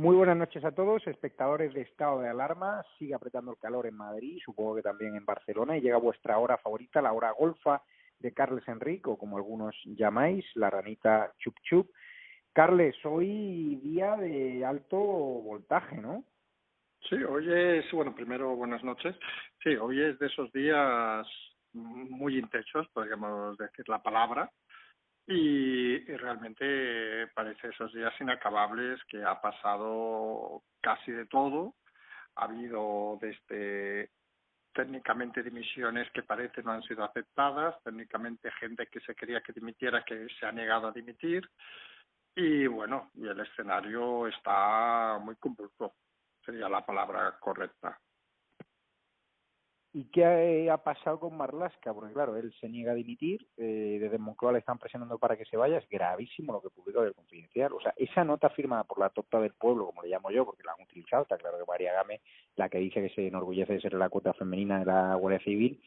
Muy buenas noches a todos, espectadores de Estado de Alarma. Sigue apretando el calor en Madrid, supongo que también en Barcelona, y llega vuestra hora favorita, la hora golfa de Carles Enric, o como algunos llamáis, la ranita Chup Chup. Carles, hoy día de alto voltaje, ¿no? Sí, hoy es, bueno, primero buenas noches. Sí, hoy es de esos días muy intensos, podríamos decir la palabra, y realmente parece esos días inacabables que ha pasado casi de todo. Ha habido desde técnicamente dimisiones que parece no han sido aceptadas, técnicamente gente que se quería que dimitiera que se ha negado a dimitir, y bueno, y el escenario está muy convulso, sería la palabra correcta. ¿Y qué ha pasado con Marlaska? Porque claro, él se niega a dimitir, desde Moncloa le están presionando para que se vaya, es gravísimo lo que publicó del Confidencial. O sea, esa nota firmada por la Topta del Pueblo, como le llamo yo, porque la han utilizado, está claro que María Game, la que dice que se enorgullece de ser la cuota femenina de la Guardia Civil,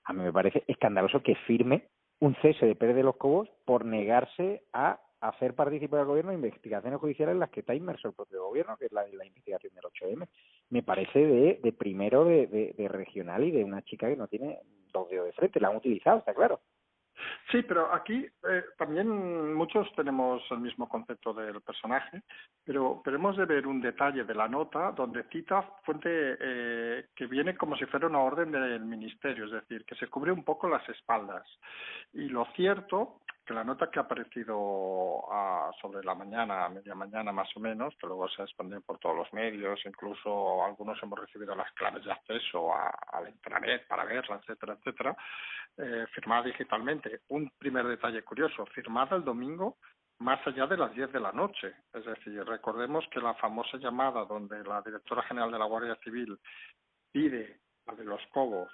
a mí me parece escandaloso que firme un cese de Pérez de los Cobos por negarse a hacer participar al gobierno en investigaciones judiciales en las que está inmerso el propio gobierno, que es la investigación del 8M. Me parece de primero de regional y de una chica que no tiene dos dedos de frente, la han utilizado, está claro. Sí, pero aquí también muchos tenemos el mismo concepto del personaje, pero hemos de ver un detalle de la nota donde cita fuente que viene como si fuera una orden del ministerio, es decir, que se cubre un poco las espaldas. Y lo cierto, que la nota que ha aparecido sobre la mañana, media mañana más o menos, que luego se ha expandido por todos los medios, incluso algunos hemos recibido las claves de acceso al intranet para verla, etcétera, etcétera, firmada digitalmente. Un primer detalle curioso, firmada el domingo más allá de las 10 de la noche. Es decir, recordemos que la famosa llamada donde la directora general de la Guardia Civil pide a De los Cobos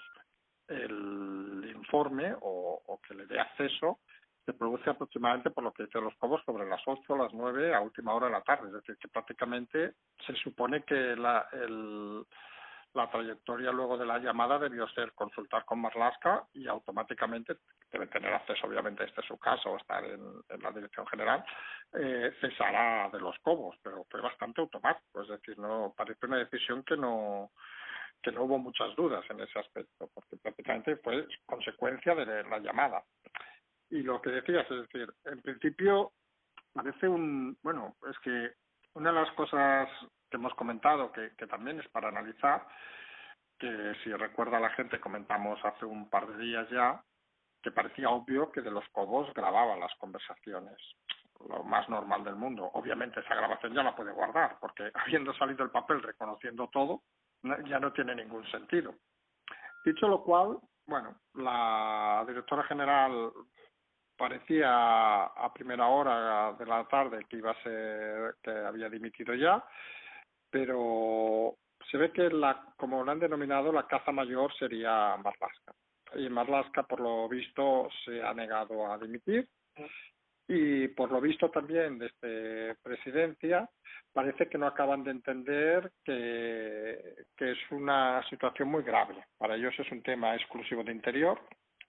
el informe o que le dé acceso, se produce aproximadamente, por lo que dice Los Cobos, sobre las 8 o las 9 a última hora de la tarde. Es decir, que prácticamente se supone que la trayectoria luego de la llamada debió ser consultar con Marlaska y automáticamente debe tener acceso, obviamente este es su caso, estar en la dirección general, cesar a De los Cobos, pero fue bastante automático, es decir, no parece una decisión que no hubo muchas dudas en ese aspecto, porque prácticamente fue consecuencia de la llamada. Y lo que decías, es decir, en principio parece bueno, es que una de las cosas que hemos comentado, que también es para analizar, que si recuerda la gente comentamos hace un par de días ya, que parecía obvio que De los Cobos grababa las conversaciones, lo más normal del mundo. Obviamente esa grabación ya la puede guardar, porque habiendo salido el papel reconociendo todo, ya no tiene ningún sentido. Dicho lo cual, bueno, la directora general parecía a primera hora de la tarde que iba a ser, que había dimitido ya, pero se ve que como lo han denominado, la caza mayor sería Marlaska. Y Marlaska, por lo visto, se ha negado a dimitir. Y por lo visto también desde Presidencia parece que no acaban de entender que es una situación muy grave. Para ellos es un tema exclusivo de Interior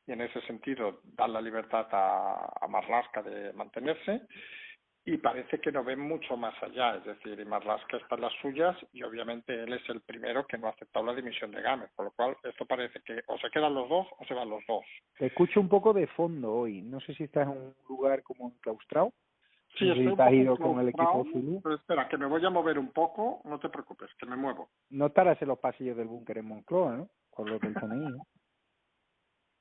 y en ese sentido dan la libertad a Marlaska de mantenerse y parece que no ven mucho más allá, es decir, y Marlaska está en las suyas y obviamente él es el primero que no ha aceptado la dimisión de Gámez, por lo cual esto parece que o se quedan los dos o se van los dos. Te escucho un poco de fondo hoy, no sé si estás en un lugar como enclaustrado, Sí, no sé si estoy un te has poco ido con el equipo enclaustrado, Zulu. pero espera, que me voy a mover un poco, no te preocupes, que me muevo. No estarás en los pasillos del búnker en Moncloa, ¿no? Con los del CNI, ¿no?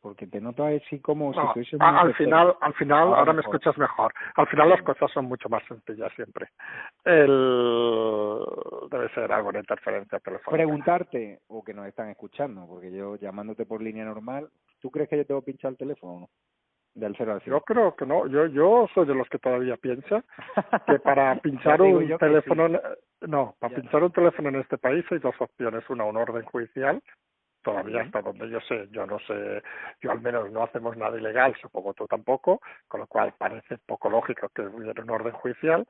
Porque te noto así como si No, fuese un asesor. al final, Ahora ahora me mejor. escuchas mejor. Al final las cosas son mucho más sencillas siempre. Debe ser algo de interferencia telefónica. Preguntarte, o que nos están escuchando, porque yo llamándote por línea normal, ¿tú crees que yo tengo pinchado el teléfono? Del 0 al Yo 100. creo que no, yo soy de los que todavía piensa que para pinchar Ya digo un yo que teléfono, sí. para Ya. pinchar un teléfono en este país hay dos opciones, una, un orden judicial, todavía Sí. hasta donde yo sé, yo no sé, yo al menos no hacemos nada ilegal, supongo tú tampoco, con lo cual parece poco lógico que hubiera un orden judicial,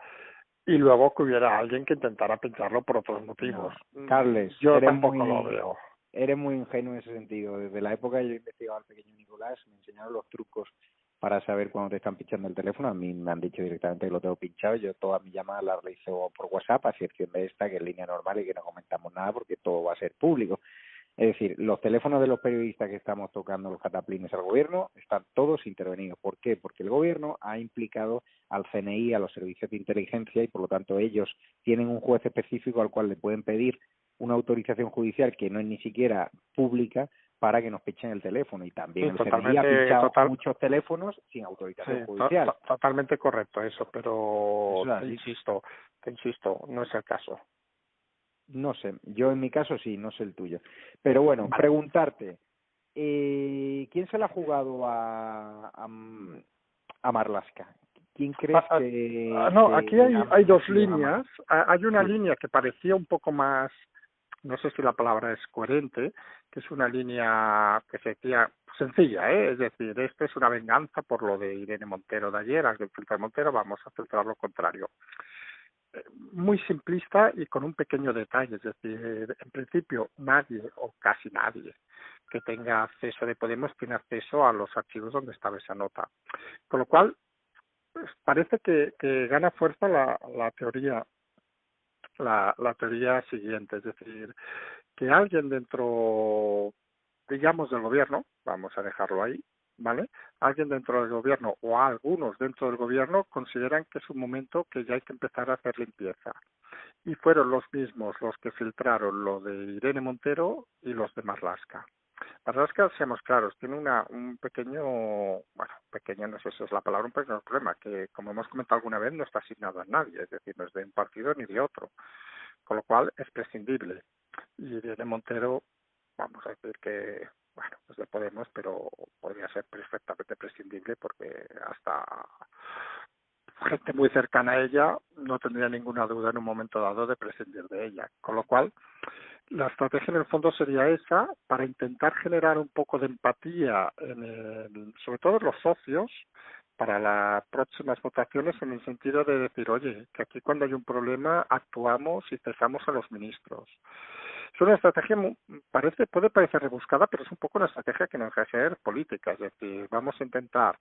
y luego que hubiera alguien que intentara pincharlo por otros motivos. No. Carles, Yo tampoco lo veo. eres muy ingenuo en ese sentido. Desde la época que yo investigaba al pequeño Nicolás, me enseñaron los trucos para saber cuándo te están pinchando el teléfono. A mí me han dicho directamente que lo tengo pinchado. Yo todas mis llamadas las realizo por WhatsApp, a excepción de esta, que es línea normal y que no comentamos nada porque todo va a ser público. Es decir, los teléfonos de los periodistas que estamos tocando los cataplines al gobierno están todos intervenidos. ¿Por qué? Porque el gobierno ha implicado al CNI, a los servicios de inteligencia, y por lo tanto ellos tienen un juez específico al cual le pueden pedir una autorización judicial que no es ni siquiera pública para que nos pinchen el teléfono. Y también Sí, el CNI ha pinchado total, muchos teléfonos sin sí, autorización judicial. totalmente correcto eso, Eso pero es así. te insisto, no es el caso. No sé, yo en mi caso sí, no sé el tuyo. Pero bueno, Vale. preguntarte, ¿quién se la ha jugado a Marlaska? ¿Quién crees No, que aquí ha hay dos metido la mano? líneas. Hay una Sí, línea que parecía un poco más, no sé si la palabra es coherente, que es una línea que se decía sencilla, ¿eh? Es decir, esto es una venganza por lo de Irene Montero de ayer, al filtrar Montero, vamos a filtrar lo contrario. Muy simplista y con un pequeño detalle, es decir, en principio nadie o casi nadie que tenga acceso de Podemos tiene acceso a los archivos donde estaba esa nota. Con lo cual, pues, parece que gana fuerza la teoría la teoría siguiente, es decir, que alguien dentro, digamos, del gobierno, vamos a dejarlo ahí, ¿vale? Alguien dentro del gobierno o algunos dentro del gobierno consideran que es un momento que ya hay que empezar a hacer limpieza. Y fueron los mismos los que filtraron lo de Irene Montero y los de Marlaska. Marlaska, seamos claros, tiene un pequeño, bueno, pequeño, no sé si es la palabra, un pequeño problema, que como hemos comentado alguna vez, no está asignado a nadie, es decir, no es de un partido ni de otro, con lo cual es prescindible. Y Irene Montero, vamos a decir que, bueno, es de Podemos, pero podría ser perfectamente prescindible porque hasta gente muy cercana a ella no tendría ninguna duda en un momento dado de prescindir de ella. Con lo cual, la estrategia en el fondo sería esa, para intentar generar un poco de empatía, sobre todo en los socios, para las próximas votaciones, en el sentido de decir, oye, que aquí cuando hay un problema actuamos y cesamos a los ministros. Es una estrategia, puede parecer rebuscada, pero es un poco una estrategia que no deja de ser política. Es decir, vamos a intentar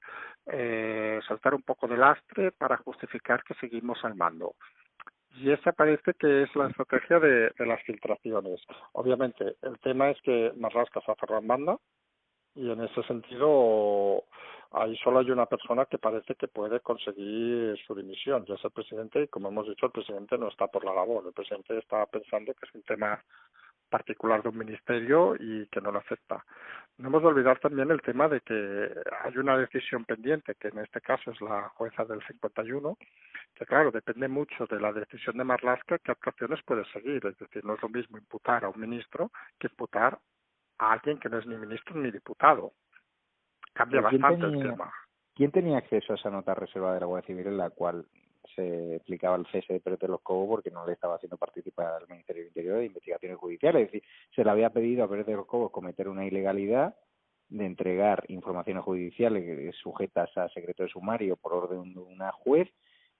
soltar un poco de lastre para justificar que seguimos al mando. Y esa parece que es la estrategia de las filtraciones. Obviamente, el tema es que Marlaska se ha cerrado en banda y en ese sentido ahí solo hay una persona que parece que puede conseguir su dimisión, ya es el presidente, y como hemos dicho, el presidente no está por la labor. El presidente está pensando que es un tema particular de un ministerio y que no lo afecta. No hemos de olvidar también el tema de que hay una decisión pendiente, que en este caso es la jueza del 51, que claro, depende mucho de la decisión de Marlaska qué actuaciones puede seguir. Es decir, no es lo mismo imputar a un ministro que imputar a alguien que no es ni ministro ni diputado. Cambia pero bastante el tema. ¿quién tenía acceso a esa nota reservada de la Guardia Civil en la cual se explicaba el cese de Pérez de los Cobos porque no le estaba haciendo participar al Ministerio del Interior de investigaciones judiciales? Es decir, se le había pedido a Pérez de los Cobos cometer una ilegalidad de entregar informaciones judiciales sujetas a secreto de sumario por orden de una juez,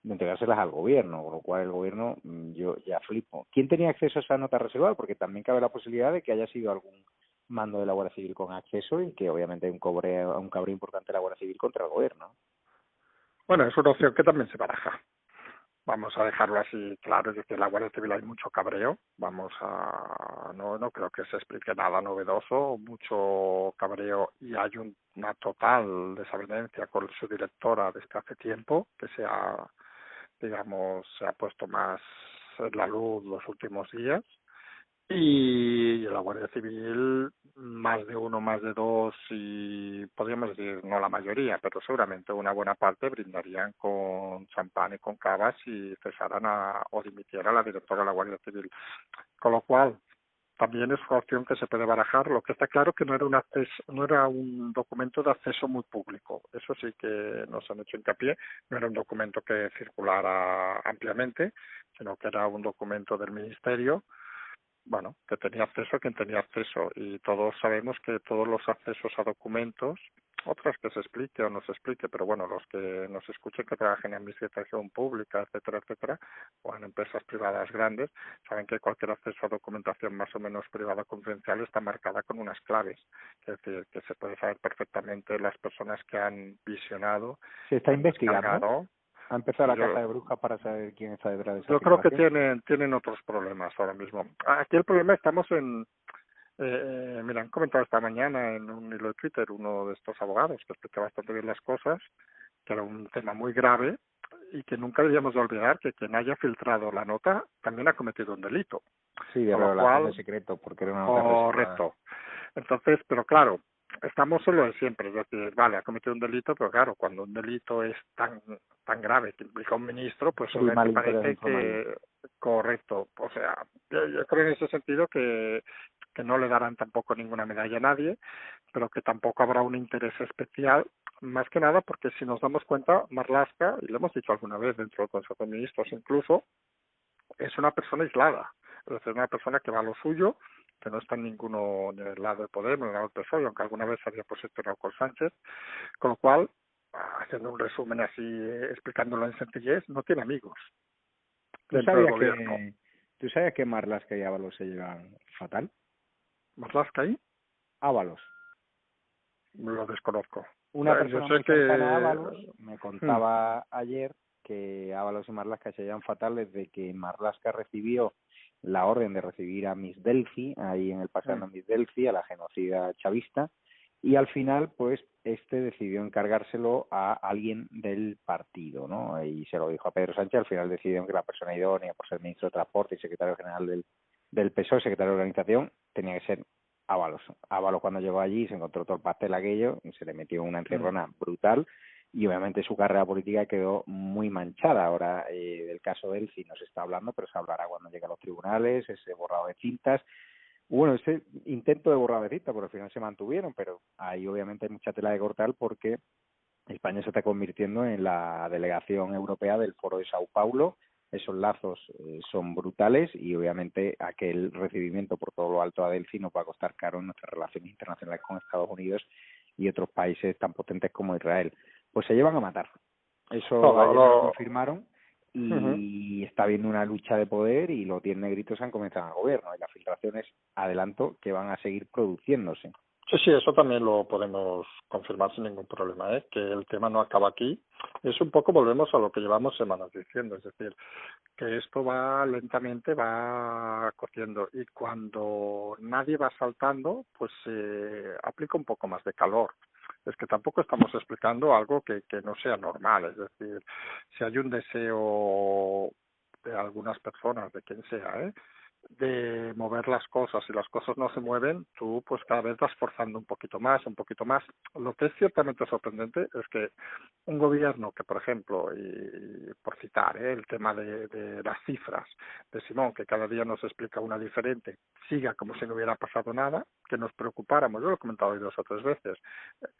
de entregárselas al gobierno, con lo cual el gobierno, yo ya flipo. ¿Quién tenía acceso a esa nota reservada? Porque también cabe la posibilidad de que haya sido algún mando de la Guardia Civil con acceso y que obviamente hay un cabreo importante de la Guardia Civil contra el gobierno. Bueno, es una opción que también se baraja. Vamos a dejarlo así claro, es decir, en la Guardia Civil hay mucho cabreo, no creo que se explique nada novedoso, mucho cabreo, y hay una total desavenencia con su directora desde hace tiempo, que se ha puesto más en la luz los últimos días. Y la Guardia Civil, más de uno, más de dos, y podríamos decir, no la mayoría, pero seguramente una buena parte brindarían con champán y con cavas y cesaran o dimitieran a la directora de la Guardia Civil. Con lo cual, también es una opción que se puede barajar. Lo que está claro que no era un documento de acceso muy público. Eso sí que nos han hecho hincapié. No era un documento que circulara ampliamente, sino que era un documento del Ministerio, bueno, que tenía acceso a quien tenía acceso, y todos sabemos que todos los accesos a documentos Otras que se explique o no se explique, pero bueno, los que nos escuchen que trabajen en administración pública, etcétera, etcétera, o en empresas privadas grandes, saben que cualquier acceso a documentación más o menos privada o confidencial está marcada con unas claves. Es decir, que se puede saber perfectamente las personas que han visionado, Se está que han investigando. descargado. Ha empezado la Yo, caza de brujas para saber quién está detrás de esa yo creo que filtración. tienen otros problemas ahora mismo. Aquí el problema estamos en mira, han comentado esta mañana en un hilo de Twitter uno de estos abogados que explica bastante bien las cosas, que era un tema muy grave y que nunca debíamos de olvidar que quien haya filtrado la nota también ha cometido un delito. Sí, de Con lo revelación de cual, secreto, porque era una nota reservada. correcto. Entonces, pero claro, estamos en lo de siempre, es decir, vale, ha cometido un delito, pero claro, cuando un delito es tan grave que implica a un ministro, pues El mal obviamente interés parece informativo. que correcto, o sea, yo creo en ese sentido que no le darán tampoco ninguna medalla a nadie, pero que tampoco habrá un interés especial, más que nada porque si nos damos cuenta, Marlaska, y lo hemos dicho alguna vez dentro del Consejo de Ministros incluso, es una persona aislada, es decir, una persona que va a lo suyo, que no está en ninguno, ni del lado de Podemos, ni del lado del PSOE, aunque alguna vez había posicionado con Sánchez, con lo cual, haciendo un resumen así, explicándolo en sencillez, no tiene amigos ¿Tú dentro del sabías gobierno. que tú sabías que Marlaska y Ábalos se llevan fatal? Marlaska ahí, Ábalos. lo desconozco. Una Yo persona sé muy cercana a que... Ábalos me contaba ayer que Ábalos y Marlaska se llevan fatal desde que Marlaska recibió la orden de recibir a Miss Delphi, ahí en el paseo de Miss Delphi, a la genocida chavista, y al final, pues, este decidió encargárselo a alguien del partido, ¿no? Y se lo dijo a Pedro Sánchez, al final decidieron que la persona idónea, por ser ministro de Transporte y secretario general del PSOE, secretario de Organización, tenía que ser Ábalos. Ábalos cuando llegó allí se encontró todo el pastel aquello y se le metió una encerrona brutal y obviamente su carrera política quedó muy manchada. Ahora del caso de él sí no se está hablando, pero se hablará cuando llegue a los tribunales, ese borrado de cintas. Bueno, ese intento de borrado de cintas, por al final se mantuvieron, pero ahí obviamente hay mucha tela de cortar porque España se está convirtiendo en la delegación europea del Foro de Sao Paulo. Esos lazos son brutales y obviamente aquel recibimiento por todo lo alto a Delphi nos va a costar caro en nuestras relaciones internacionales con Estados Unidos y otros países tan potentes como Israel. Pues se llevan a matar. Eso ayer me lo confirmaron y está habiendo una lucha de poder y los 10 negritos han comenzado al gobierno y las filtraciones, adelanto, que van a seguir produciéndose. Sí, sí, eso también lo podemos confirmar sin ningún problema, ¿eh? Que el tema no acaba aquí. Es un poco, volvemos a lo que llevamos semanas diciendo, es decir, que esto va lentamente, va cociendo y cuando nadie va saltando, pues se aplica un poco más de calor. Es que tampoco estamos explicando algo que no sea normal, es decir, si hay un deseo de algunas personas, de quien sea, de mover las cosas y las cosas no se mueven, tú pues cada vez vas forzando un poquito más, un poquito más. Lo que es ciertamente sorprendente es que un gobierno que, por ejemplo, y por citar el tema de las cifras de Simón, que cada día nos explica una diferente, siga como si no hubiera pasado nada, que nos preocupáramos, yo lo he comentado hoy 2 o 3 veces,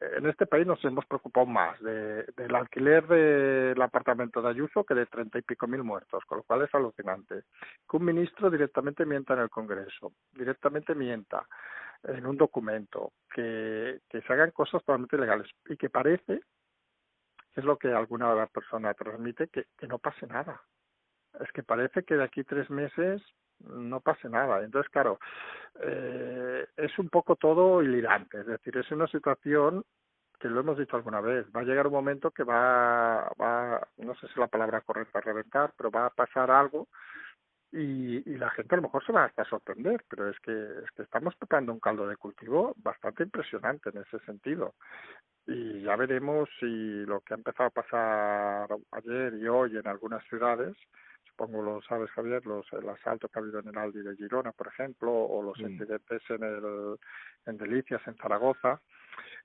en este país nos hemos preocupado más del alquiler del apartamento de Ayuso que de 30 y pico mil muertos, con lo cual es alucinante. Que un ministro directamente mienta en el Congreso, directamente mienta en un documento, que se hagan cosas totalmente ilegales y que parece, es lo que alguna persona transmite, que no pase nada. Es que parece que de aquí 3 meses no pase nada. Entonces, claro, es un poco todo hilirante. Es decir, es una situación que lo hemos dicho alguna vez. Va a llegar un momento que no sé si la palabra correcta es reventar, pero va a pasar algo y la gente a lo mejor se va hasta sorprender, pero es que estamos tocando un caldo de cultivo bastante impresionante en ese sentido. Y ya veremos si lo que ha empezado a pasar ayer y hoy en algunas ciudades, supongo lo sabes, Javier, el asalto que ha habido en el Aldi de Girona, por ejemplo, o los incidentes en Delicias, en Zaragoza.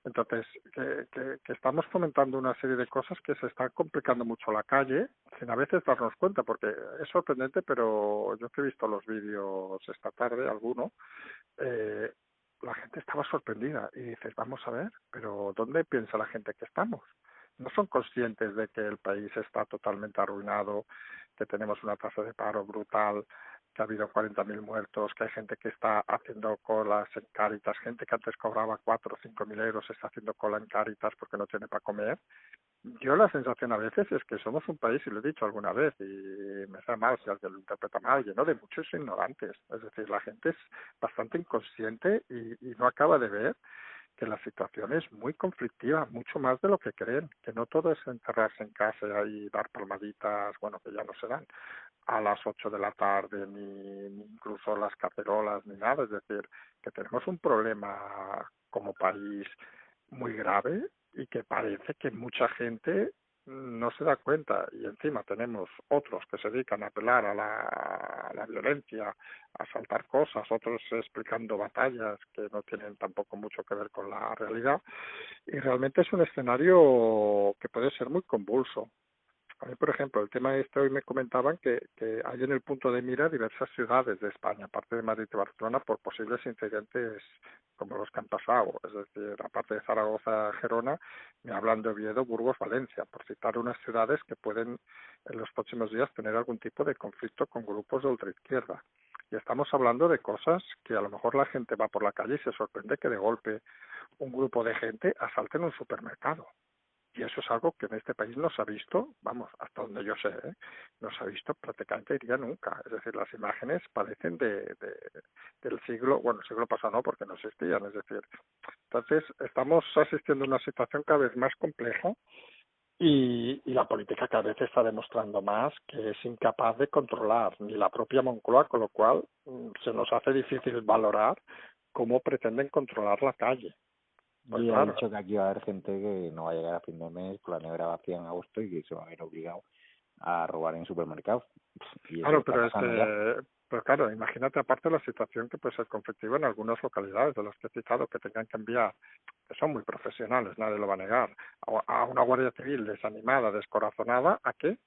Entonces, que estamos fomentando una serie de cosas que se están complicando mucho la calle, sin a veces darnos cuenta, porque es sorprendente, pero yo que he visto los vídeos esta tarde, alguno, eh, la gente estaba sorprendida y dices, vamos a ver, pero ¿dónde piensa la gente que estamos? No son conscientes de que el país está totalmente arruinado, que tenemos una tasa de paro brutal, que ha habido 40.000 muertos, que hay gente que está haciendo colas en Cáritas, gente que antes cobraba 4 o 5.000 euros está haciendo cola en Cáritas porque no tiene para comer. Yo la sensación a veces es que somos un país, y lo he dicho alguna vez, y me sabe mal si alguien lo interpreta mal, lleno de muchos ignorantes. Es decir, la gente es bastante inconsciente y no acaba de ver que la situación es muy conflictiva, mucho más de lo que creen, que no todo es encerrarse en casa y dar palmaditas, bueno, que ya no se dan a las 8 de la tarde, ni incluso las cacerolas, ni nada. Es decir, que tenemos un problema como país muy grave y que parece que mucha gente no se da cuenta, y encima tenemos otros que se dedican a apelar a la violencia, a saltar cosas, otros explicando batallas que no tienen tampoco mucho que ver con la realidad, y realmente es un escenario que puede ser muy convulso. A mí, por ejemplo, el tema este hoy me comentaban que hay en el punto de mira diversas ciudades de España, aparte de Madrid y Barcelona, por posibles incidentes como los que han pasado. Es decir, aparte de Zaragoza, Gerona, me hablan de Oviedo, Burgos, Valencia, por citar unas ciudades que pueden en los próximos días tener algún tipo de conflicto con grupos de ultraizquierda. Y estamos hablando de cosas que a lo mejor la gente va por la calle y se sorprende que de golpe un grupo de gente asalte en un supermercado. Y eso es algo que en este país no se ha visto, vamos, hasta donde yo sé, no se ha visto prácticamente, diría, nunca. Es decir, las imágenes parecen del siglo, bueno, el siglo pasado no, porque no existían. Es decir, entonces estamos asistiendo a una situación cada vez más compleja y la política cada vez está demostrando más que es incapaz de controlar ni la propia Moncloa, con lo cual se nos hace difícil valorar cómo pretenden controlar la calle. Pues Y ha claro, dicho que aquí va a haber gente que no va a llegar a fin de mes con la nevera vacía en agosto y que se va a ver obligado a robar en supermercados. Y eso claro, está pasando ya. pero claro, imagínate aparte la situación que puede ser conflictiva en algunas localidades de las que he citado, que tengan que enviar, que son muy profesionales, nadie lo va a negar, a una Guardia Civil desanimada, descorazonada, ¿a qué?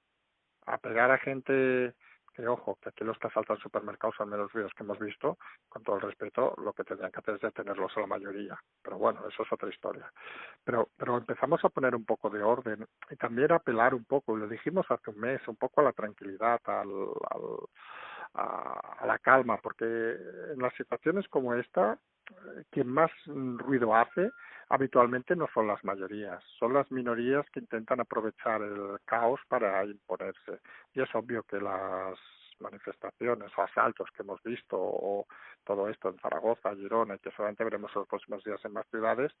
A pegar a gente que, ojo, que aquí los que asaltan supermercados son menos vídeos que hemos visto, con todo el respeto, lo que tendrían que hacer es detenerlos a la mayoría. Pero bueno, eso es otra historia. Pero empezamos a poner un poco de orden y también a apelar un poco, lo dijimos hace un mes, un poco a la tranquilidad, a la calma, porque en las situaciones como esta, quien más ruido hace habitualmente no son las mayorías, son las minorías que intentan aprovechar el caos para imponerse. Y es obvio que las manifestaciones o asaltos que hemos visto o todo esto en Zaragoza, Girona y que solamente veremos en los próximos días en más ciudades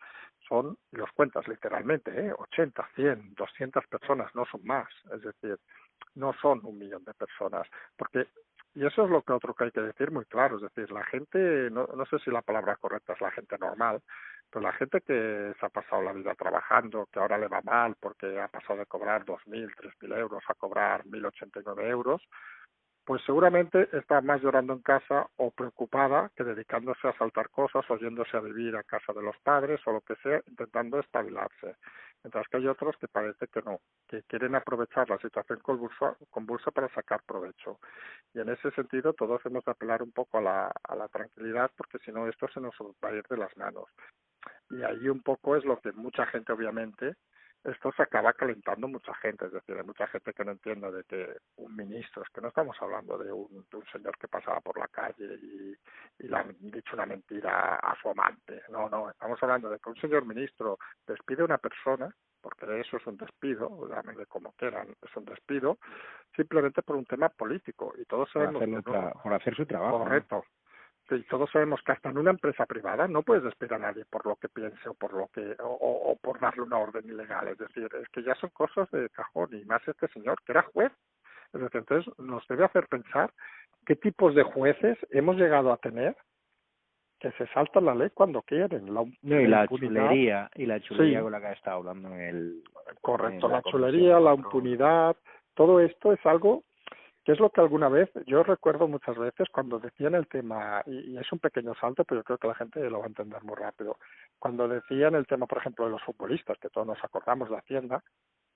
son, y los cuentas literalmente, 80, 100, 200 personas, no son más, es decir, no son 1 millón de personas, porque y eso es lo que otro que hay que decir muy claro, es decir, la gente, no sé si la palabra correcta es la gente normal, pero la gente que se ha pasado la vida trabajando, que ahora le va mal porque ha pasado de cobrar 2.000, 3.000 euros a cobrar 1.089 euros, pues seguramente está más llorando en casa o preocupada que dedicándose a saltar cosas o yéndose a vivir a casa de los padres o lo que sea, intentando espabilarse. Mientras que hay otros que parece que no, que quieren aprovechar la situación convulsa para sacar provecho. Y en ese sentido todos hemos de apelar un poco a la tranquilidad porque si no esto se nos va a ir de las manos. Y ahí un poco es lo que mucha gente obviamente esto se acaba calentando mucha gente, es decir, hay mucha gente que no entiende de que un ministro, es que no estamos hablando de un señor que pasaba por la calle y le han dicho una mentira a su amante, no, estamos hablando de que un señor ministro despide a una persona, porque eso es un despido, llámenle como quieran, es un despido, simplemente por un tema político, y todos sabemos que no, Por hacer su trabajo, ¿no? correcto, y todos sabemos que hasta en una empresa privada no puedes despedir a nadie por lo que piense o por lo que o por darle una orden ilegal. Es decir, es que ya son cosas de cajón y más este señor que era juez. Es decir, entonces nos debe hacer pensar qué tipos de jueces hemos llegado a tener que se saltan la ley cuando quieren. No, y la la impunidad, chulería sí, con la que ha estado hablando correcto, en la la comisión de chulería, la control. impunidad, todo esto es algo que es lo que alguna vez, yo recuerdo muchas veces cuando decían el tema, y es un pequeño salto, pero yo creo que la gente lo va a entender muy rápido, cuando decían el tema, por ejemplo, de los futbolistas, que todos nos acordamos de Hacienda,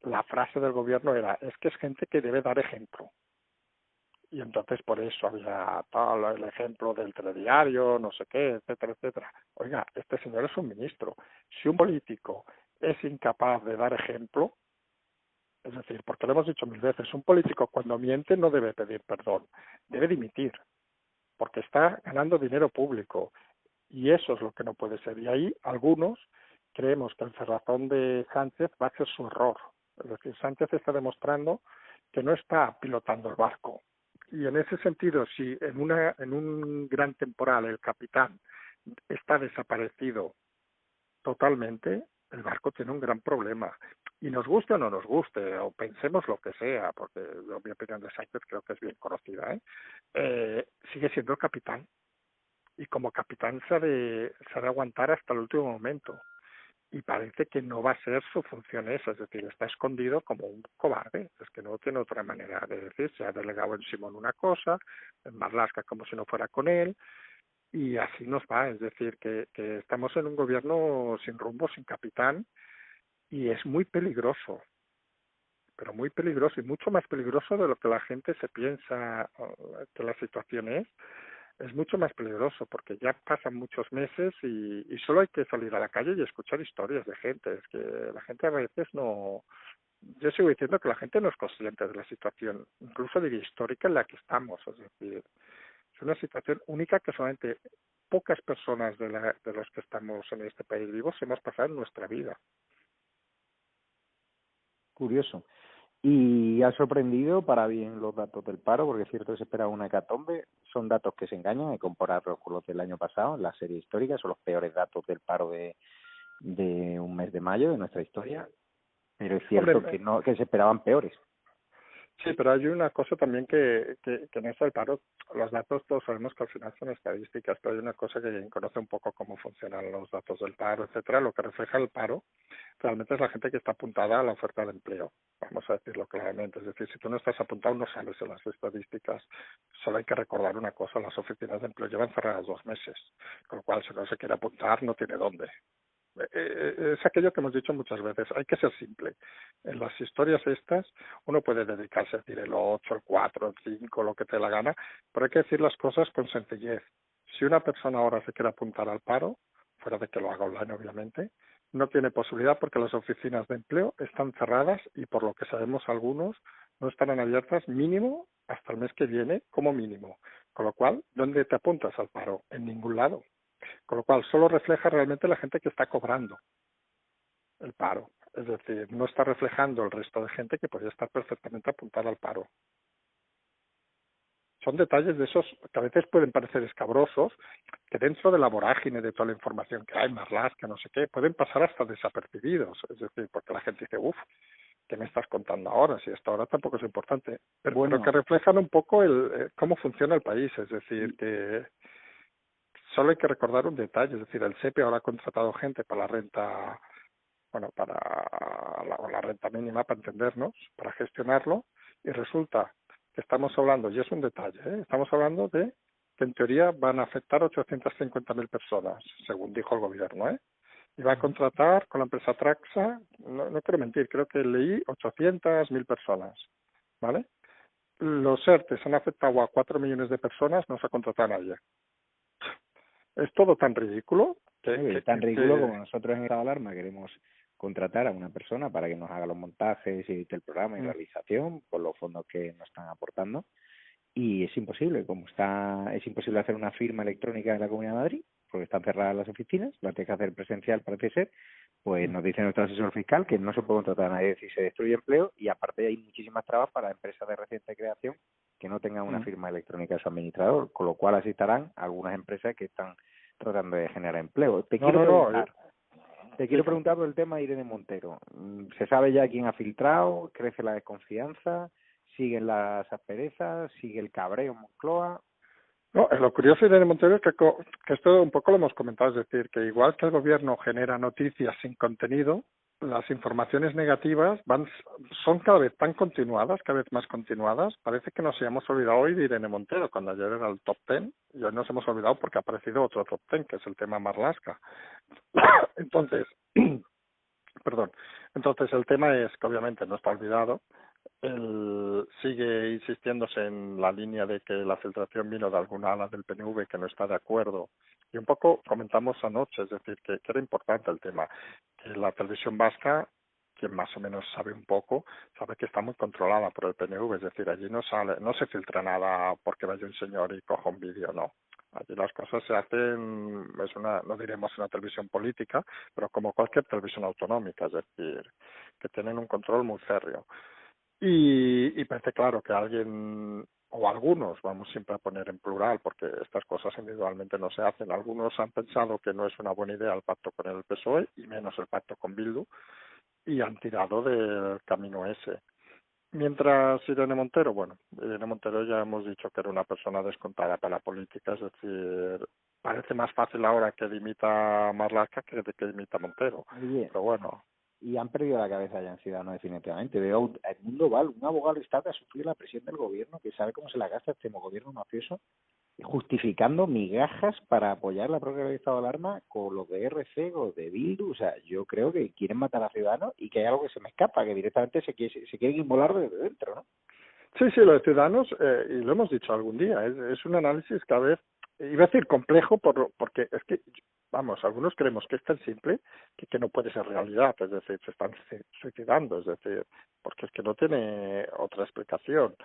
la frase del gobierno era, es que es gente que debe dar ejemplo. Y entonces por eso había tal, el ejemplo del telediario, no sé qué, etcétera, etcétera. Oiga, este señor es un ministro. Si un político es incapaz de dar ejemplo, es decir, porque lo hemos dicho 1000 veces, un político cuando miente no debe pedir perdón, debe dimitir. porque está ganando dinero público. Y eso es lo que no puede ser. Y ahí algunos creemos que el cerrazón de Sánchez va a ser su error. Es decir, Sánchez está demostrando que no está pilotando el barco. Y en ese sentido, si en un gran temporal el capitán está desaparecido totalmente, el barco tiene un gran problema. Y nos guste o no nos guste, o pensemos lo que sea, porque yo, mi opinión de Sánchez creo que es bien conocida, sigue siendo el capitán. Y como capitán se ha de aguantar hasta el último momento. Y parece que no va a ser su función esa, es decir, está escondido como un cobarde, es que no tiene otra manera de decir, se ha delegado en Simón una cosa, en Marlaska como si no fuera con él, y así nos va, es decir, que estamos en un gobierno sin rumbo, sin capitán, y es muy peligroso, pero muy peligroso, y mucho más peligroso de lo que la gente se piensa que la situación es mucho más peligroso porque ya pasan muchos meses y solo hay que salir a la calle y escuchar historias de gente. Es que la gente a veces no... Yo sigo diciendo que la gente no es consciente de la situación, incluso diría histórica en la que estamos. Es decir, es una situación única que solamente pocas personas de los que estamos en este país vivos hemos pasado en nuestra vida. Curioso. Y ha sorprendido para bien los datos del paro, porque es cierto que se espera una hecatombe. Son datos que se engañan, hay que compararlos con los del año pasado, en la serie histórica. Son los peores datos del paro de un mes de mayo de nuestra historia. Pero es cierto Hombre, que se esperaban peores. sí, pero hay una cosa también que en eso del paro, los datos todos sabemos que al final son estadísticas, pero hay una cosa que quien conoce un poco cómo funcionan los datos del paro, etcétera, lo que refleja el paro realmente es la gente que está apuntada a la oferta de empleo, vamos a decirlo claramente, es decir, si tú no estás apuntado no sales en las estadísticas, solo hay que recordar una cosa, las oficinas de empleo llevan cerradas 2 meses, con lo cual si no se quiere apuntar no tiene dónde. Es aquello que hemos dicho muchas veces, hay que ser simple. En las historias estas, uno puede dedicarse a decir el 8, el 4, el 5, lo que te dé la gana, pero hay que decir las cosas con sencillez. Si una persona ahora se quiere apuntar al paro, fuera de que lo haga online obviamente, no tiene posibilidad porque las oficinas de empleo están cerradas y por lo que sabemos algunos no estarán abiertas mínimo hasta el mes que viene como mínimo. Con lo cual, ¿dónde te apuntas al paro? En ningún lado. Con lo cual, solo refleja realmente la gente que está cobrando el paro. Es decir, no está reflejando el resto de gente que podría estar perfectamente apuntada al paro. Son detalles de esos que a veces pueden parecer escabrosos, que dentro de la vorágine de toda la información que hay, Marlaska, no sé qué, pueden pasar hasta desapercibidos. Es decir, porque la gente dice, uff, ¿qué me estás contando ahora? Si hasta ahora tampoco es importante. Pero que reflejan un poco cómo funciona el país. Es decir, que solo hay que recordar un detalle, es decir, el SEPE ahora ha contratado gente para la renta, bueno, para la renta mínima, para entendernos, para gestionarlo, y resulta que estamos hablando, y es un detalle, estamos hablando de que en teoría van a afectar a 850.000 personas, según dijo el gobierno, y va a contratar con la empresa Traxa, no quiero mentir, creo que leí 800.000 personas, ¿vale? Los ERTES han afectado a 4 millones de personas, no se ha contratado a nadie. Es todo tan ridículo tan ridículo como nosotros en Estado de Alarma queremos contratar a una persona para que nos haga los montajes y edite el programa y realización por los fondos que nos están aportando, y es imposible, es imposible hacer una firma electrónica en la Comunidad de Madrid porque están cerradas las oficinas, la tienes que hacer presencial, parece ser. Pues nos dice nuestro asesor fiscal que no se puede contratar a nadie si se destruye empleo, y aparte hay muchísimas trabas para empresas de reciente creación que no tengan una firma electrónica de su administrador, con lo cual así estarán algunas empresas que están tratando de generar empleo. Te quiero preguntar por el tema de Irene Montero. ¿Se sabe ya quién ha filtrado? ¿Crece la desconfianza? ¿Siguen las asperezas? ¿Sigue el cabreo en Moncloa? No, lo curioso de Irene Montero es que esto un poco lo hemos comentado, es decir, que igual que el gobierno genera noticias sin contenido, las informaciones negativas son cada vez tan continuadas, cada vez más continuadas. Parece que nos hayamos olvidado hoy de Irene Montero, cuando ayer era el top 10, y hoy nos hemos olvidado porque ha aparecido otro top 10, que es el tema Marlaska. Entonces, entonces el tema es que obviamente no está olvidado. Él sigue insistiéndose en la línea de que la filtración vino de alguna ala del PNV que no está de acuerdo. Y un poco comentamos anoche, es decir, que era importante el tema, que la televisión vasca, quien más o menos sabe un poco, sabe que está muy controlada por el PNV, es decir, allí no se filtra nada porque vaya un señor y coja un vídeo, no. Allí las cosas se hacen, no diremos una televisión política, pero como cualquier televisión autonómica, es decir, que tienen un control muy férreo. Y parece claro que alguien, o algunos, vamos siempre a poner en plural, porque estas cosas individualmente no se hacen, algunos han pensado que no es una buena idea el pacto con el PSOE, y menos el pacto con Bildu, y han tirado del camino ese. Mientras Irene Montero, bueno, Irene Montero ya hemos dicho que era una persona descontada para la política, es decir, parece más fácil ahora que dimita Marlaska que dimita Montero, Oye, pero bueno. y han perdido la cabeza ya en Ciudadanos definitivamente. Veo a Edmundo Val, un abogado del Estado que ha sufrido la presión del gobierno, que sabe cómo se la gasta este gobierno mafioso, justificando migajas para apoyar la prórroga del estado de alarma con los de RC, con los de Bildu. O sea, yo creo que quieren matar a Ciudadanos y que hay algo que se me escapa, que directamente se quieren inmolar desde dentro, ¿no? Sí, sí, lo de Ciudadanos, y lo hemos dicho algún día, es un análisis cada vez, iba a decir complejo, porque es que, vamos, algunos creemos que es tan simple que no puede ser realidad, es decir, se están suicidando, es decir, porque es que no tiene otra explicación.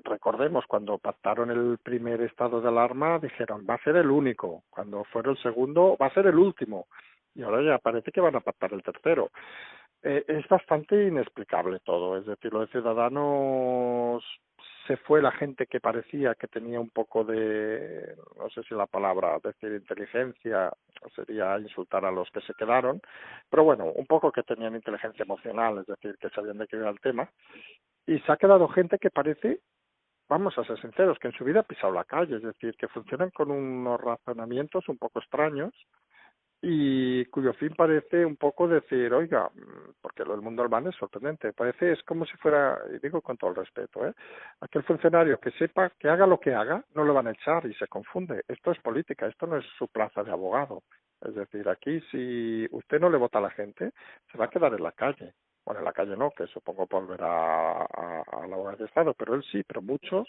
Recordemos, cuando pactaron el primer estado de alarma, dijeron, va a ser el único, cuando fuera el segundo, va a ser el último, y ahora ya parece que van a pactar el tercero. Es bastante inexplicable todo, es decir, lo de Ciudadanos, se fue la gente que parecía que tenía un poco de, no sé si la palabra, decir inteligencia, sería insultar a los que se quedaron, pero bueno, un poco que tenían inteligencia emocional, es decir, que sabían de qué iba el tema, y se ha quedado gente que parece, vamos a ser sinceros, que en su vida ha pisado la calle, es decir, que funcionan con unos razonamientos un poco extraños, y cuyo fin parece un poco decir, oiga, porque lo del mundo urbano es sorprendente, parece, es como si fuera, y digo con todo el respeto, aquel funcionario que sepa que haga lo que haga, no lo van a echar, y se confunde. Esto es política, esto no es su plaza de abogado. Es decir, aquí si usted no le vota a la gente, se va a quedar en la calle. Bueno, en la calle no, que supongo volverá a la abogada de Estado, pero él sí, pero muchos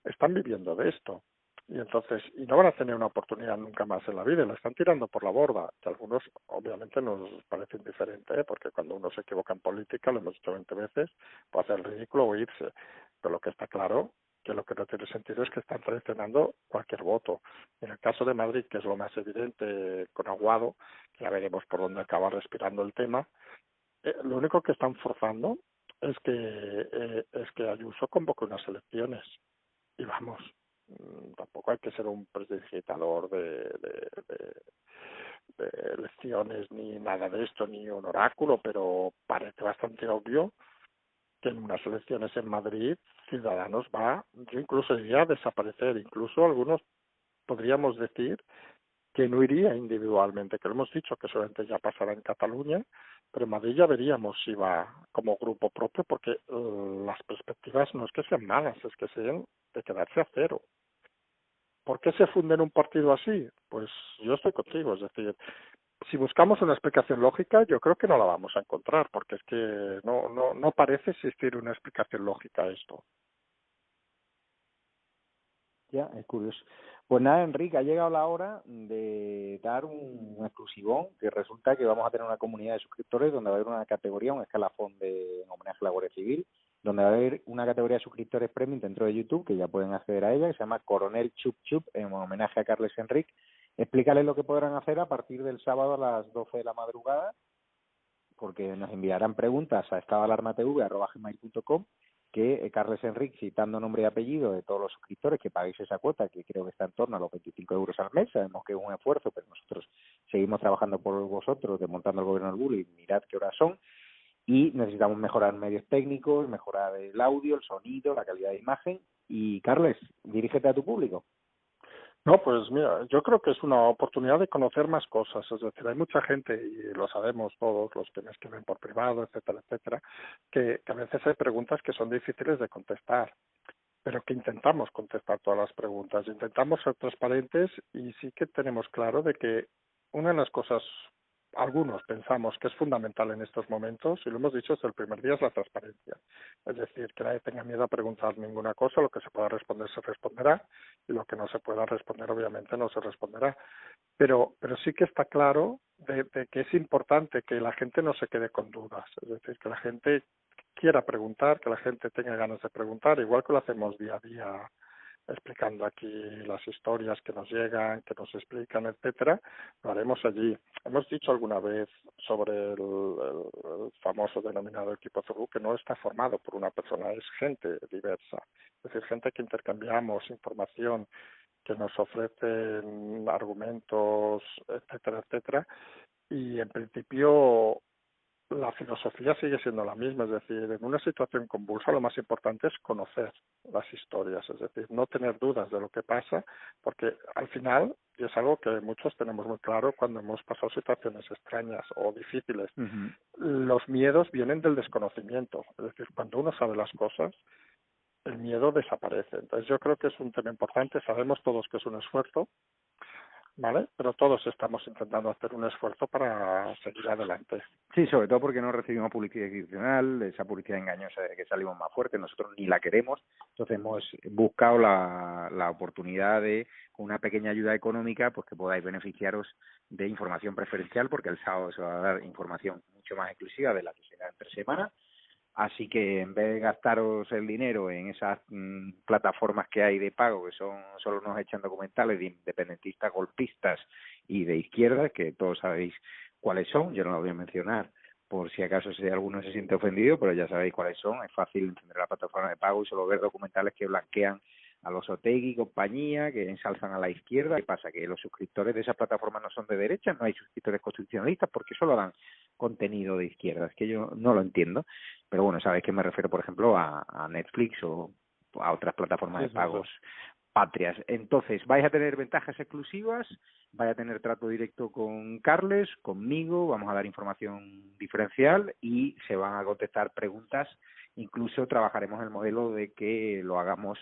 están viviendo de esto. Y entonces, y no van a tener una oportunidad nunca más en la vida, y la están tirando por la borda, que a algunos obviamente nos parece indiferente, porque cuando uno se equivoca en política, lo hemos dicho 20 veces, puede hacer el ridículo o irse. Pero lo que está claro, que lo que no tiene sentido es que están traicionando cualquier voto. En el caso de Madrid, que es lo más evidente con Aguado, que ya veremos por dónde acaba respirando el tema, lo único que están forzando es que Ayuso convoque unas elecciones. Y vamos, tampoco hay que ser un prestidigitador de elecciones ni nada de esto, ni un oráculo, pero parece bastante obvio que en unas elecciones en Madrid Ciudadanos va, yo incluso diría, a desaparecer. Incluso algunos podríamos decir que no iría individualmente, que lo hemos dicho que solamente ya pasará en Cataluña, pero en Madrid ya veríamos si va como grupo propio, porque las perspectivas no es que sean malas, es que sean de quedarse a cero. ¿Por qué se funde en un partido así? Pues yo estoy contigo, es decir, si buscamos una explicación lógica, yo creo que no la vamos a encontrar, porque es que no parece existir una explicación lógica a esto. Ya, es curioso. Pues nada, Enrique, ha llegado la hora de dar un exclusivón, que resulta que vamos a tener una comunidad de suscriptores donde va a haber una categoría, un escalafón en homenaje a la Guardia Civil, donde va a haber una categoría de suscriptores premium dentro de YouTube, que ya pueden acceder a ella, que se llama Coronel Chup Chup, en homenaje a Carles Enrique. Explícales lo que podrán hacer a partir del sábado a las 12 de la madrugada, porque nos enviarán preguntas a estadoalarmatv@gmail.com, que Carles Enrique, citando nombre y apellido de todos los suscriptores que paguéis esa cuota, que creo que está en torno a los 25 euros al mes, sabemos que es un esfuerzo, pero nosotros seguimos trabajando por vosotros, desmontando el gobierno del bulo, y mirad qué horas son, y necesitamos mejorar medios técnicos, mejorar el audio, el sonido, la calidad de imagen. Y Carles, dirígete a tu público. No, pues mira, yo creo que es una oportunidad de conocer más cosas, es decir, hay mucha gente, y lo sabemos todos los que me escriben por privado, etcétera, etcétera, que a veces hay preguntas que son difíciles de contestar, pero que intentamos contestar todas las preguntas, intentamos ser transparentes, y sí que tenemos claro de que una de las cosas algunos pensamos que es fundamental en estos momentos, y lo hemos dicho desde el primer día, es la transparencia. Es decir, que nadie tenga miedo a preguntar ninguna cosa, lo que se pueda responder se responderá, y lo que no se pueda responder obviamente no se responderá. Pero sí que está claro de que es importante que la gente no se quede con dudas, es decir, que la gente quiera preguntar, que la gente tenga ganas de preguntar, igual que lo hacemos día a día explicando aquí las historias que nos llegan, que nos explican, etcétera, lo haremos allí. Hemos dicho alguna vez sobre el famoso denominado equipo Zurú que no está formado por una persona, es gente diversa, es decir, gente que intercambiamos información, que nos ofrecen argumentos, etcétera, etcétera, y en principio la filosofía sigue siendo la misma, es decir, en una situación convulsa lo más importante es conocer las historias, es decir, no tener dudas de lo que pasa, porque al final, y es algo que muchos tenemos muy claro cuando hemos pasado situaciones extrañas o difíciles, Ujú. los miedos vienen del desconocimiento, es decir, cuando uno sabe las cosas, el miedo desaparece. Entonces yo creo que es un tema importante, sabemos todos que es un esfuerzo, ¿vale? Pero todos estamos intentando hacer un esfuerzo para seguir adelante. Sí, sobre todo porque no recibimos publicidad institucional, esa publicidad engañosa de que salimos más fuertes, nosotros ni la queremos, entonces hemos buscado la oportunidad de, con una pequeña ayuda económica, pues que podáis beneficiaros de información preferencial, porque el sábado se va a dar información mucho más exclusiva de la que se da entre semanas. Así que en vez de gastaros el dinero en esas plataformas que hay de pago, que son solo nos echan documentales de independentistas, golpistas y de izquierda, que todos sabéis cuáles son, yo no los voy a mencionar por si acaso si alguno se siente ofendido, pero ya sabéis cuáles son, es fácil encender la plataforma de pago y solo ver documentales que blanquean a los Otegi y compañía, que ensalzan a la izquierda. ¿Qué pasa? Que los suscriptores de esa plataforma no son de derecha, no hay suscriptores constitucionalistas, porque solo dan contenido de izquierda. Es que yo no lo entiendo, pero bueno, sabéis que me refiero, por ejemplo, a Netflix o a otras plataformas de pagos patrias. Entonces, vais a tener ventajas exclusivas, vais a tener trato directo con Carles, conmigo, vamos a dar información diferencial y se van a contestar preguntas. Incluso trabajaremos el modelo de que lo hagamos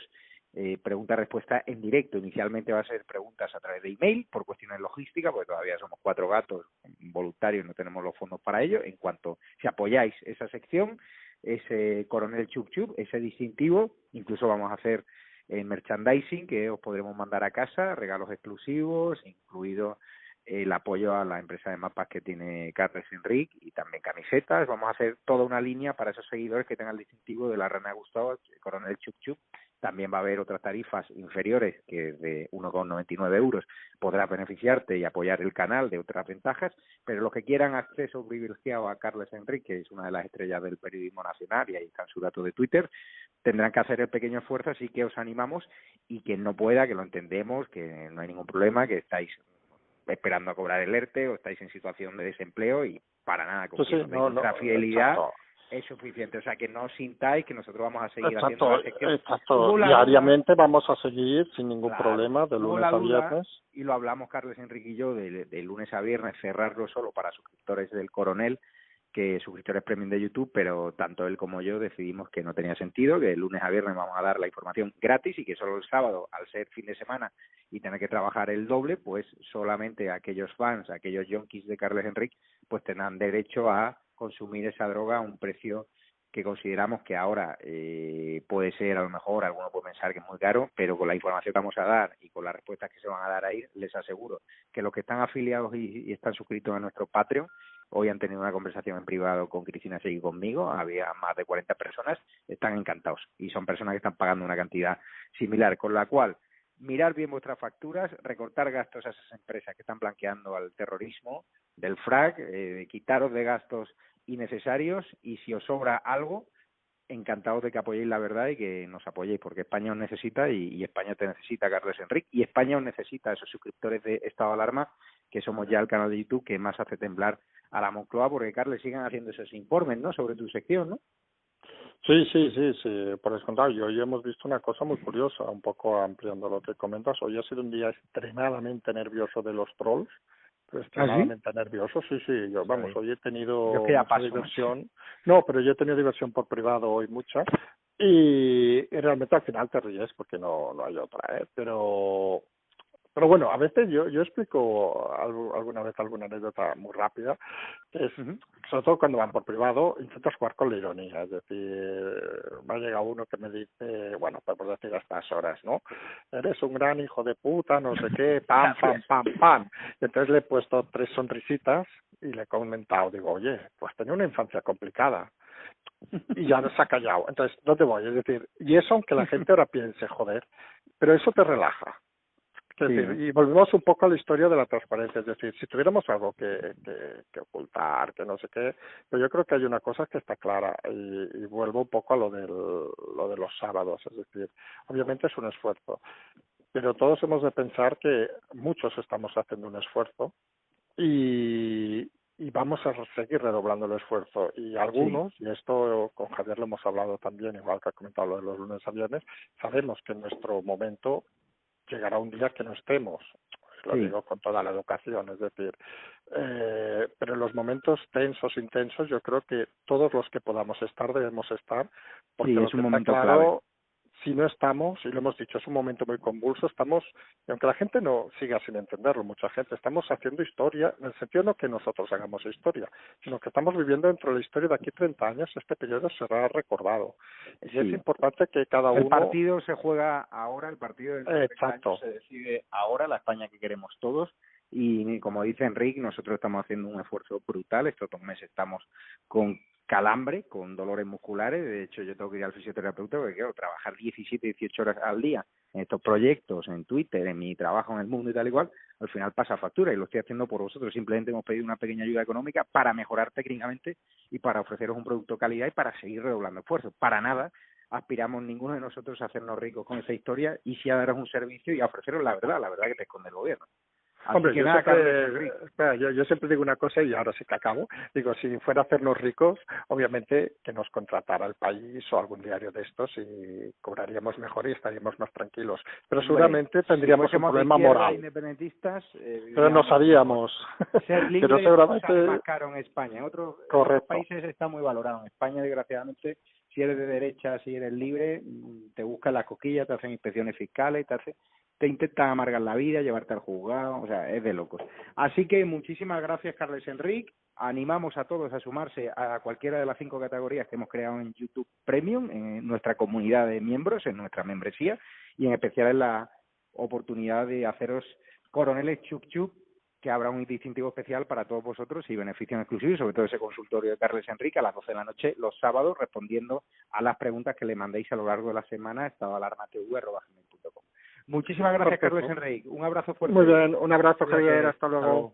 pregunta-respuesta en directo. Inicialmente va a ser preguntas a través de email por cuestiones logísticas, porque todavía somos 4 gatos voluntarios, no tenemos los fondos para ello. En cuanto si apoyáis esa sección, ese coronel Chup Chup, ese distintivo, incluso vamos a hacer merchandising que os podremos mandar a casa, regalos exclusivos, incluido el apoyo a la empresa de mapas que tiene Carles Enric y también camisetas. Vamos a hacer toda una línea para esos seguidores que tengan el distintivo de la Reina Gustavo, Coronel Chup Chup. También va a haber otras tarifas inferiores que de 1,99 euros podrás beneficiarte y apoyar el canal de otras ventajas, pero los que quieran acceso privilegiado a Carles Enric, que es una de las estrellas del periodismo nacional y ahí están sus datos de Twitter, tendrán que hacer el pequeño esfuerzo, así que os animamos y quien no pueda, que lo entendemos, que no hay ningún problema, que estáis esperando a cobrar el ERTE o estáis en situación de desempleo y para nada, con nuestra fidelidad exacto. Es suficiente, o sea que no os sintáis que nosotros vamos a seguir Exacto, haciendo la sección. exacto. Diariamente vamos a seguir sin ningún problema de lunes a viernes. Y lo hablamos Carles Enrique y yo de lunes a viernes, cerrarlo solo para suscriptores del Coronel, que suscriptores premium de YouTube, pero tanto él como yo decidimos que no tenía sentido, que el lunes a viernes vamos a dar la información gratis y que solo el sábado, al ser fin de semana y tener que trabajar el doble, pues solamente aquellos fans, aquellos yonkis de Carles Enrique, pues tendrán derecho a consumir esa droga a un precio que consideramos que ahora puede ser, a lo mejor, alguno puede pensar que es muy caro, pero con la información que vamos a dar y con las respuestas que se van a dar ahí, les aseguro que los que están afiliados y están suscritos a nuestro Patreon, hoy han tenido una conversación en privado con Cristina Seguí y conmigo, había más de 40 personas, están encantados y son personas que están pagando una cantidad similar, con la cual mirar bien vuestras facturas, recortar gastos a esas empresas que están blanqueando al terrorismo del FRAC, quitaros de gastos innecesarios y si os sobra algo, encantados de que apoyéis la verdad y que nos apoyéis, porque España os necesita y España te necesita, Carles Enrique, y España os necesita, esos suscriptores de Estado de Alarma, que somos ya el canal de YouTube que más hace temblar a la Moncloa, porque Carles sigan haciendo esos informes, ¿no?, sobre tu sección, ¿no? Sí, por el contrario, hoy hemos visto una cosa muy curiosa, un poco ampliando lo que comentas. Hoy ha sido un día extremadamente nervioso de los trolls, pero extremadamente nervioso, sí, yo, vamos, hoy he tenido mucha diversión. No, pero yo he tenido diversión por privado hoy, mucha, y realmente al final te ríes porque no hay otra, pero Pero bueno, a veces yo explico alguna vez alguna anécdota muy rápida, que es, sobre todo cuando van por privado, intentas jugar con la ironía. Es decir, me ha llegado uno que me dice, bueno, podemos decir a estas horas, ¿no? Eres un gran hijo de puta, no sé qué, pam, pam, pam, pam. Y entonces le he puesto 3 sonrisitas y le he comentado, digo, oye, pues tenía una infancia complicada. Y ya se ha callado. Entonces, ¿dónde voy? Es decir, y eso aunque la gente ahora piense, joder, pero eso te relaja. Es decir, y volvemos un poco a la historia de la transparencia, es decir, si tuviéramos algo que ocultar, que no sé qué, pero yo creo que hay una cosa que está clara y vuelvo un poco a lo de los sábados, es decir, obviamente es un esfuerzo, pero todos hemos de pensar que muchos estamos haciendo un esfuerzo y vamos a seguir redoblando el esfuerzo y algunos, y esto con Javier lo hemos hablado también, igual que ha comentado lo de los lunes a viernes, sabemos que en nuestro momento llegará un día que no estemos, lo digo con toda la educación, es decir, pero en los momentos tensos, intensos, yo creo que todos los que podamos estar debemos estar, porque es un momento clave. Si no estamos, y lo hemos dicho, es un momento muy convulso, estamos, y aunque la gente no siga sin entenderlo, mucha gente, estamos haciendo historia, en el sentido no que nosotros hagamos historia, sino que estamos viviendo dentro de la historia de aquí 30 años, este periodo será recordado. Y es importante que cada uno... El partido se juega ahora, el partido del 30 años se decide ahora, la España que queremos todos, y como dice Enrique, nosotros estamos haciendo un esfuerzo brutal, estos 2 meses estamos con calambre, con dolores musculares, de hecho yo tengo que ir al fisioterapeuta porque quiero trabajar 17, 18 horas al día en estos proyectos, en Twitter, en mi trabajo en el mundo y tal igual, al final pasa factura y lo estoy haciendo por vosotros, simplemente hemos pedido una pequeña ayuda económica para mejorar técnicamente y para ofreceros un producto de calidad y para seguir redoblando esfuerzos, para nada aspiramos ninguno de nosotros a hacernos ricos con esa historia y sí a daros un servicio y a ofreceros la verdad que te esconde el gobierno. Hombre, yo siempre digo una cosa y ahora sí que acabo. Digo, si fuera a hacernos ricos, obviamente que nos contratara el país o algún diario de estos y cobraríamos mejor y estaríamos más tranquilos. Pero seguramente tendríamos un problema moral. Independentistas, pero no sabíamos. Ser libre pero seguramente es más caro en España. En otros países está muy valorado. En España, desgraciadamente, si eres de derecha, si eres libre, te buscan las coquillas, te hacen inspecciones fiscales, te intentan amargar la vida, llevarte al juzgado, o sea, es de locos. Así que muchísimas gracias, Carles Enrique. Animamos a todos a sumarse a cualquiera de las 5 categorías que hemos creado en YouTube Premium, en nuestra comunidad de miembros, en nuestra membresía, y en especial en la oportunidad de haceros coroneles chup chup, que habrá un distintivo especial para todos vosotros y beneficios exclusivos, y sobre todo ese consultorio de Carles Enrique a las 12 de la noche los sábados, respondiendo a las preguntas que le mandéis a lo largo de la semana a estadoalarmatv@gmail.com. Muchísimas gracias, Carles Enrique. Un abrazo fuerte. Muy bien, un abrazo, Javier. Hasta luego.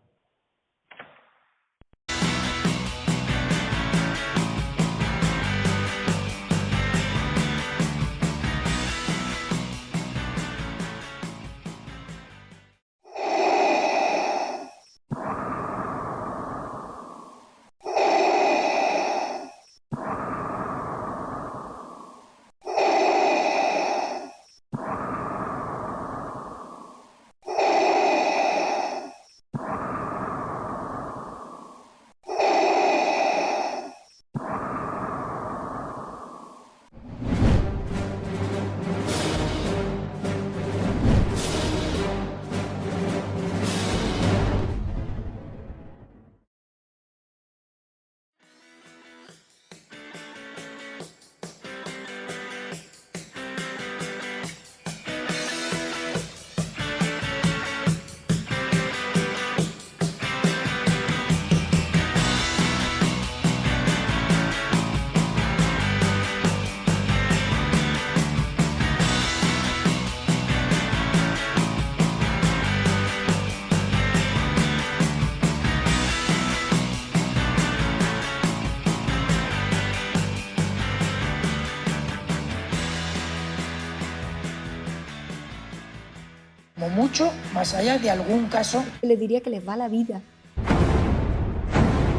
Mucho más allá de algún caso. Le diría que les va la vida.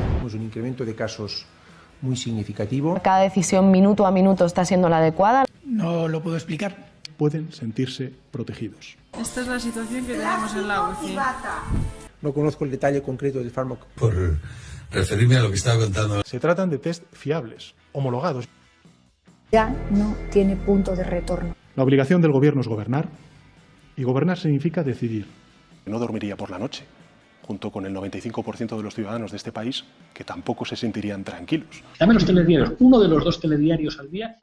Tenemos un incremento de casos muy significativo. Cada decisión minuto a minuto está siendo la adecuada. No lo puedo explicar. Pueden sentirse protegidos. Esta es la situación que tenemos en la UCI. No conozco el detalle concreto del fármaco. Por referirme a lo que estaba contando. Se tratan de test fiables, homologados. Ya no tiene punto de retorno. La obligación del gobierno es gobernar. Y gobernar significa decidir. No dormiría por la noche, junto con el 95% de los ciudadanos de este país, que tampoco se sentirían tranquilos. Dame los telediarios, uno de los 2 telediarios al día.